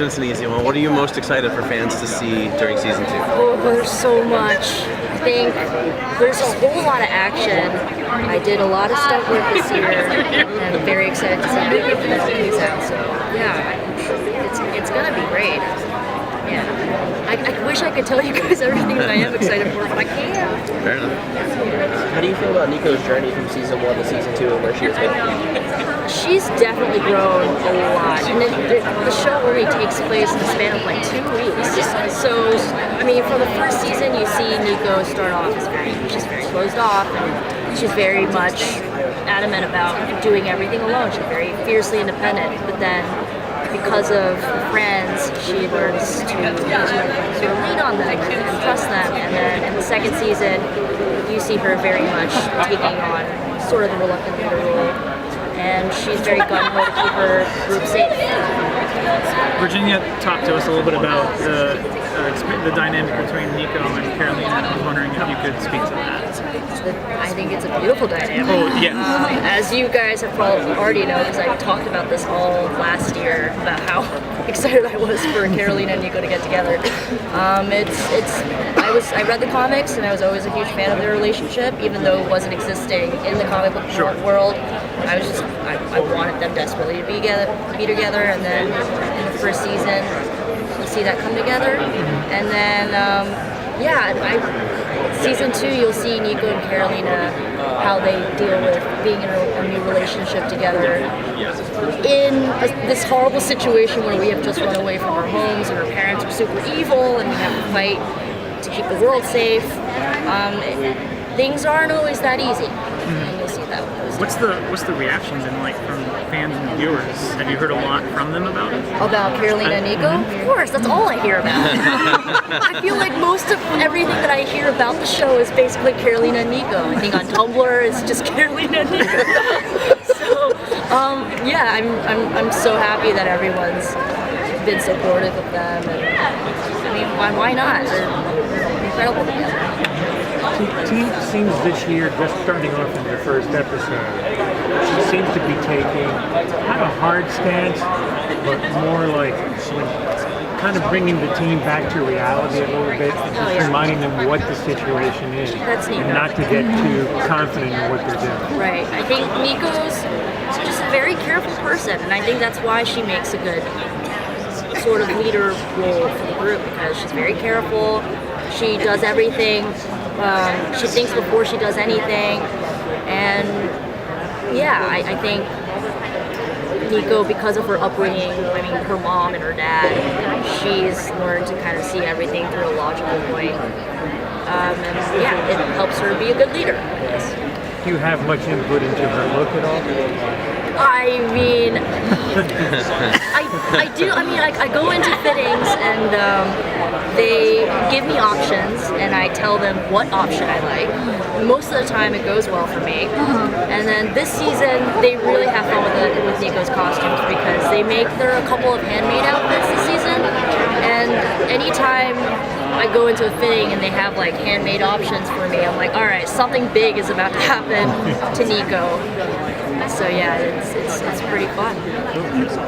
It's an easy one. What are you most excited for fans to see during season 2? Oh, there's so much. I think there's a whole lot of action. I did a lot of stuff with this year, and I'm very excited to see how it plays out. So yeah, it's gonna be great. Yeah, I wish I could tell you guys everything that I am excited for, but I can't. Fair enough. How do you feel about Nico's journey from season 1 to season 2 and where she is now? She's definitely grown a lot, and the show only takes place in the span of like 2 weeks. So, I mean, from the first season, you see Nico start off as she's very closed off, and she's very much adamant about doing everything alone. She's very fiercely independent, but then because of friends, she learns to lean on them and trust them. And then in the second season, you see her very much taking on sort of the reluctant leader role. And she's very gung-ho to keep her group safe. Virginia talked to us a little bit about the dynamic between Nico and Carolina. I was wondering if you could speak to that. I think it's a beautiful dynamic. Oh, yeah. As you guys have probably already know, because I talked about this all last year, about how excited I was for Carolina and Nico to get together. I read the comics, and I was always a huge fan of their relationship, even though it wasn't existing in the comic book world. I wanted them desperately to be together, and then in the first season, you see that come together, and then season 2, you'll see Nico and Carolina, how they deal with being in a new relationship together in this horrible situation where we have just run away from our homes and our parents are super evil and we have to fight to keep the world safe. Things aren't always that easy, and you'll see that with those. What's the reaction been like from fans and viewers? Have you heard a lot from them about it? About Carolina and Nico? Of course, that's all I hear about. I feel like most of everything that I hear about the show is basically Carolina and Nico. I think on Tumblr it's just Carolina and Nico. So, I'm so happy that everyone's been supportive of them. And, I mean, why not? They're incredible together. Team seems this year, just starting off in their first episode, she seems to be taking not a hard stance, but more like kind of bringing the team back to reality a little bit, and just reminding them what the situation is, and not to get too confident in what they're doing. Right. I think Nico's just a very careful person, and I think that's why she makes a good sort of leader role for the group, because she's very careful. She does everything. She thinks before she does anything, and I think Nico, because of her upbringing, I mean her mom and her dad, she's learned to kind of see everything through a logical point, it helps her be a good leader, I guess. Do you have much input into her look at all? I mean, I do. I mean, I go into fittings and they give me options, and I tell them what option I like. Most of the time, it goes well for me. And then this season, they really have fun with Nico's costumes, because there are a couple of handmade outfits this season, and anytime I go into a fitting and they have like handmade options for me, I'm like, all right, something big is about to happen to Nico. So yeah, it's pretty fun.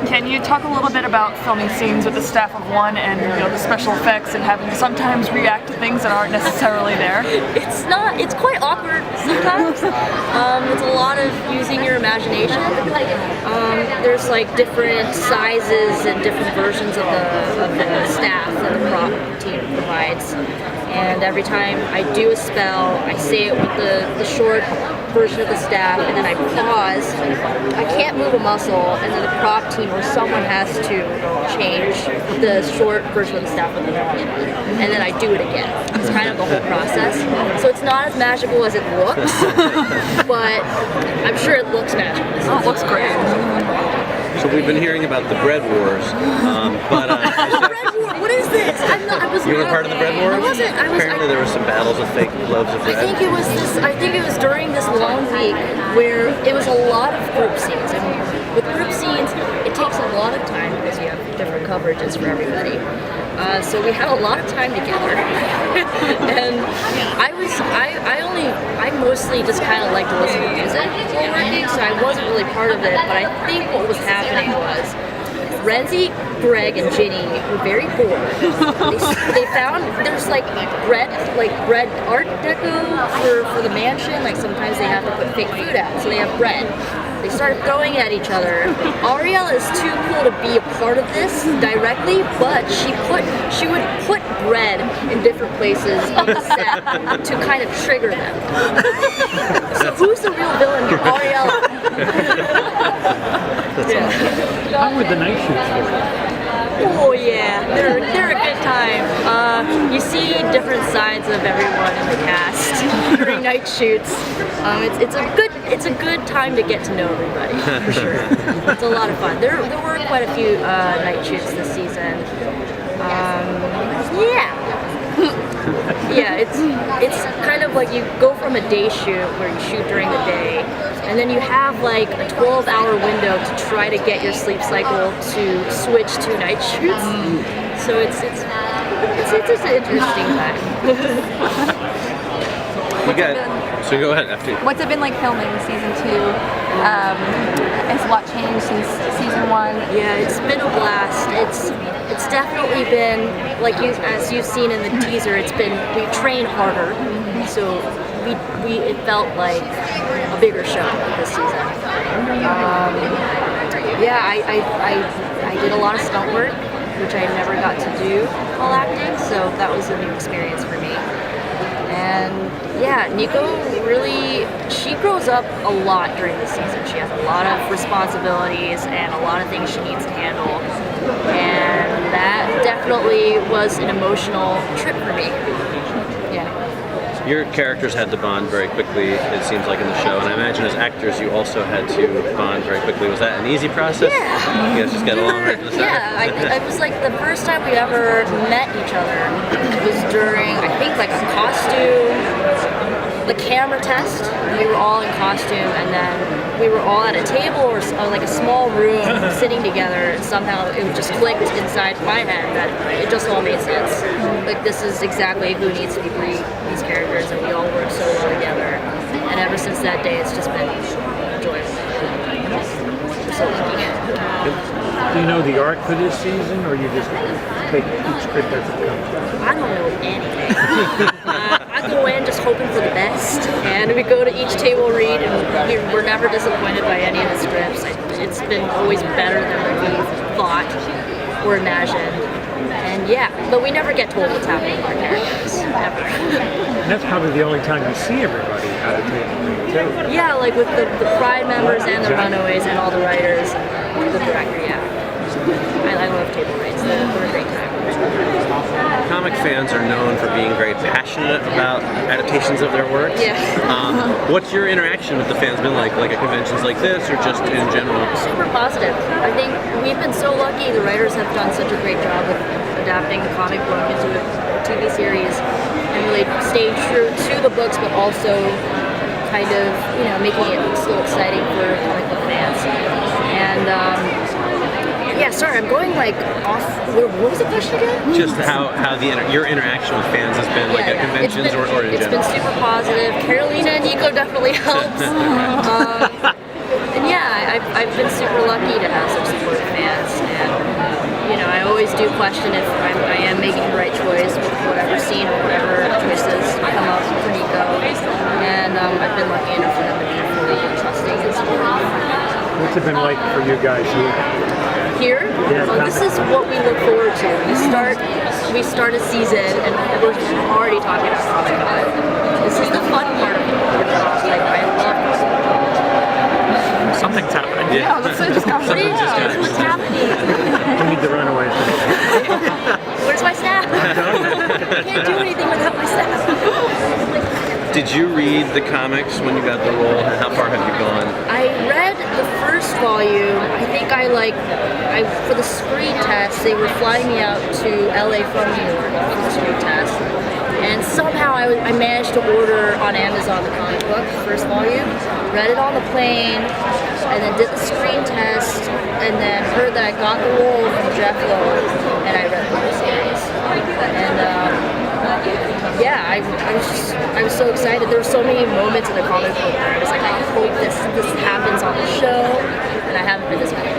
Can you talk a little bit about filming scenes with the staff of one and the special effects and having to sometimes react to things that aren't necessarily there? It's quite awkward sometimes. It's a lot of using your imagination. There's like different sizes and different versions of the staff that the prop team provides. And every time I do a spell, I say it with the short version of the staff, and then I pause. I can't move a muscle, and then the prop team or someone has to change the short version of the staff with the long one, and then I do it again. It's kind of the whole process. So it's not as magical as it looks, but I'm sure it looks magical. Oh, it looks great. So we've been hearing about the bread wars, but Bread war? What is this? You were part of the bread wars? I wasn't. Apparently there were some battles of fake loaves of bread. I think it was during this long week where it was a lot of group scenes. And with group scenes, it takes a lot of time because you have different coverages for everybody. So we had a lot of time together, and I mostly just kind of like to listen to music while working, so I wasn't really part of it. But I think what was happening was Renzi, Greg, and Ginny were very bored. They found there's like bread art deco for the mansion. Like sometimes they have to put fake food out, so they have bread. They started throwing at each other. Ariel is too cool to be a part of this directly, but she would put bread in different places on the set to kind of trigger them. So who's the real villain here? Ariel. How were the night shoots for? Oh yeah, they're a good time. You see different sides of everyone in the cast during night shoots. It's a good time to get to know everybody for sure. It's a lot of fun. There were quite a few night shoots this season. Yeah, it's kind of like you go from a day shoot where you shoot during the day, and then you have like a 12-hour window to try to get your sleep cycle to switch to night shoots. So it's just an interesting time. You got. So go ahead after. What's it been like filming season 2? Has a lot changed since season 1? Yeah, it's been a blast. It's definitely been as you've seen in the teaser. We train harder, so it felt like a bigger show this season. I did a lot of stunt work, which I never got to do while acting, so that was a new experience for me. And yeah, Nico she grows up a lot during the season. She has a lot of responsibilities and a lot of things she needs to handle. And that definitely was an emotional trip for me. Yeah. Your characters had to bond very quickly, it seems like, in the show, and I imagine as actors you also had to bond very quickly. Was that an easy process? Yeah. You guys just got along right from the start? Yeah, it was like the first time we ever met each other was during, I think, like a costume, the camera test. We were all in costume, and then we were all at a table or like a small room sitting together, and somehow it just clicked inside my head that it just all made sense. Like, this is exactly who needs to be these characters, and we all work so well together. And ever since that day, it's just been enjoyable. We're so lucky. Do you know the arc for this season, or you just take each script as it comes? I don't know anything. I go in just hoping for the best, and we go to each table read, and we're never disappointed by any of the scripts. It's been always better than we thought or imagined. And yeah, but we never get told what's happening to our characters, ever. And that's probably the only time you see everybody at a table read, too. Yeah, like with the Pride members and the Runaways and all the writers, the director, yeah. I love table reads. They're a great time. Comic fans are known for being very passionate about adaptations of their works. Yeah. What's your interaction with the fans been like at conventions like this, or just in general? Super positive. I think we've been so lucky. The writers have done such a great job of adapting the comic book into a TV series and really staying true to the books, but also kind of, making it still exciting for comic book fans. And yeah, sorry, I'm going off. What was the question again? Just how your interaction with fans has been at conventions or in It's general. been super positive. Carolina and Nico definitely helps. And yeah, I've been super lucky to have such supportive fans. And I always do question if I am making the right choice with whatever scene or whatever choices come up for Nico. And I've been lucky enough for them to be fully trusting and supportive. What's it been like for you guys Here, this is what we look forward to. We start a season and we're already talking about Comic-Con. This is the fun part of the job. I love it. Something's happening. Yeah, let's just go. What's happening? We need the Runaways. Where's my staff? I can't do anything without my staff. Did you read the comics when you got the role, and how far have you gone? I read the first volume. I think for the screen test, they were flying me out to LA from New York for the screen test. And somehow I managed to order on Amazon the comic book, first volume, read it on the plane, and then did the screen test, and then heard that I got the role from Jeff Lowe, and I read the whole series. And yeah, I was so excited. There were so many moments in the comic book where I was like, I hope this happens on the show, and I haven't been this happy.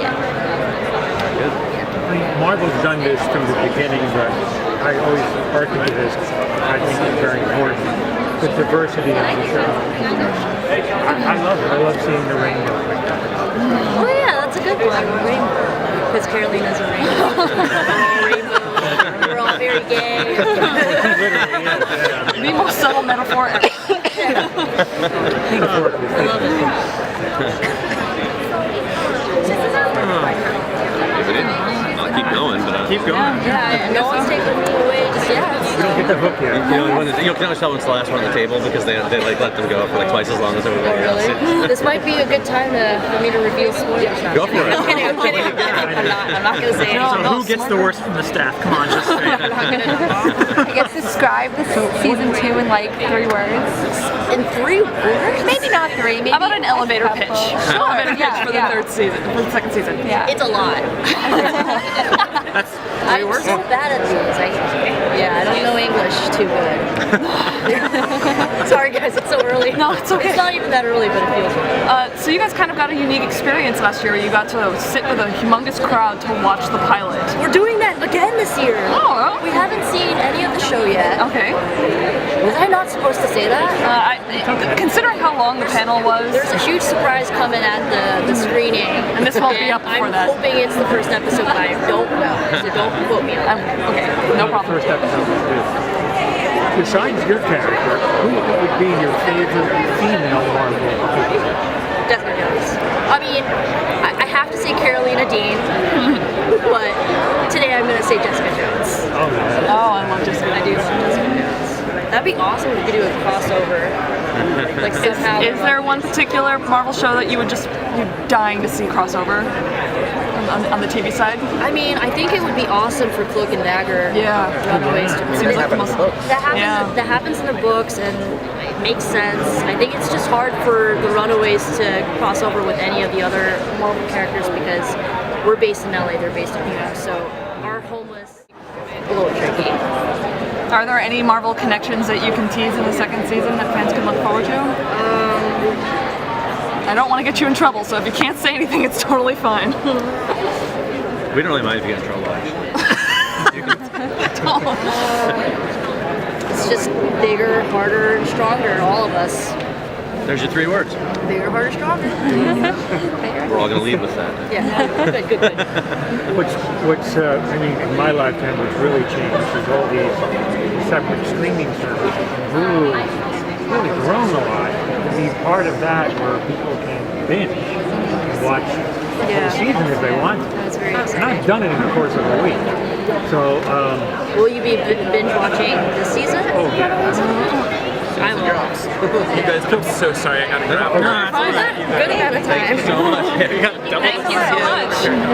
Yeah. Marvel's done this from the beginning, but I always hearken to this. I think it's very important. The diversity of the show. I love it. I love seeing the rainbow. Oh yeah, that's a good one. Rainbow. Because Carolina's a rainbow. Rainbow. We're all very gay. Literally, yeah. The most subtle metaphor ever. I love it. I'll keep going, but Keep going. Yeah, no one's taking me away just yet. You don't get the hook yet. you can always tell when it's the last one on the table because they like let them go for like twice as long as everybody else. Really? This might be a good time for me to reveal spoilers. No, Go for it. I'm kidding. I'm not gonna say So anything. who gets the worst from the staff? Come on, just say it. I guess describe the season 2 in like 3 words. In 3 words? Maybe not 3. Maybe How about an elevator a pitch? couple. Elevator pitch for the third season, for the second season. Yeah. It's a lot. That's I'm so bad at these. I don't know English too good. Sorry guys, it's so early. No, it's okay. It's not even that early, but it feels right. So you guys kind of got a unique experience last year. You got to sit with a humongous crowd to watch the pilot. We're doing that again this year. Oh, We haven't seen any of the show yet. okay. Was I not supposed to say that? Considering how long the panel was, There's a huge surprise coming at the screening. And this won't be up before I'm that. hoping it's the first episode, but I don't know. So don't quote me on that. okay, no problem. First episode was good. Besides your character, who would be your favorite female Marvel character? Jessica Jones. I mean, I have to say Carolina Dean, but today I'm gonna say Jessica Jones. Oh, yeah. Oh, I love Jessica. I do love Jessica Jones. That'd be awesome if we could do a crossover. Like somehow. Is there one particular Marvel show that you're dying to see crossover on the TV side? I mean, I think it would be awesome for Cloak and Dagger. Yeah. Runaways. Seems like the most. That happens in the books and it makes sense. I think it's just hard for the Runaways to cross over with any of the other Marvel characters because we're based in LA, they're based in New York, so our homeless a little tricky. Are there any Marvel connections that you can tease in the second season that fans can look forward to? I don't want to get you in trouble, so if you can't say anything, it's totally fine. We don't really mind if you get in trouble, actually. It's just bigger, harder, and stronger, all of us. There's your 3 words. Bigger, harder, stronger. We're all going to lead with that. Yeah, good. What's I mean, in my lifetime, what's really changed is all these separate streaming services. Hulu's really grown a lot. To be part of that where people can binge and watch the season if they want to. That's very And exciting. I've done it in the course of a week. So, Will you be binge watching this season? oh yeah. I will. You guys, I'm so sorry I gotta grab. Good amount of time. So much. Yeah, we got double Thank you so much.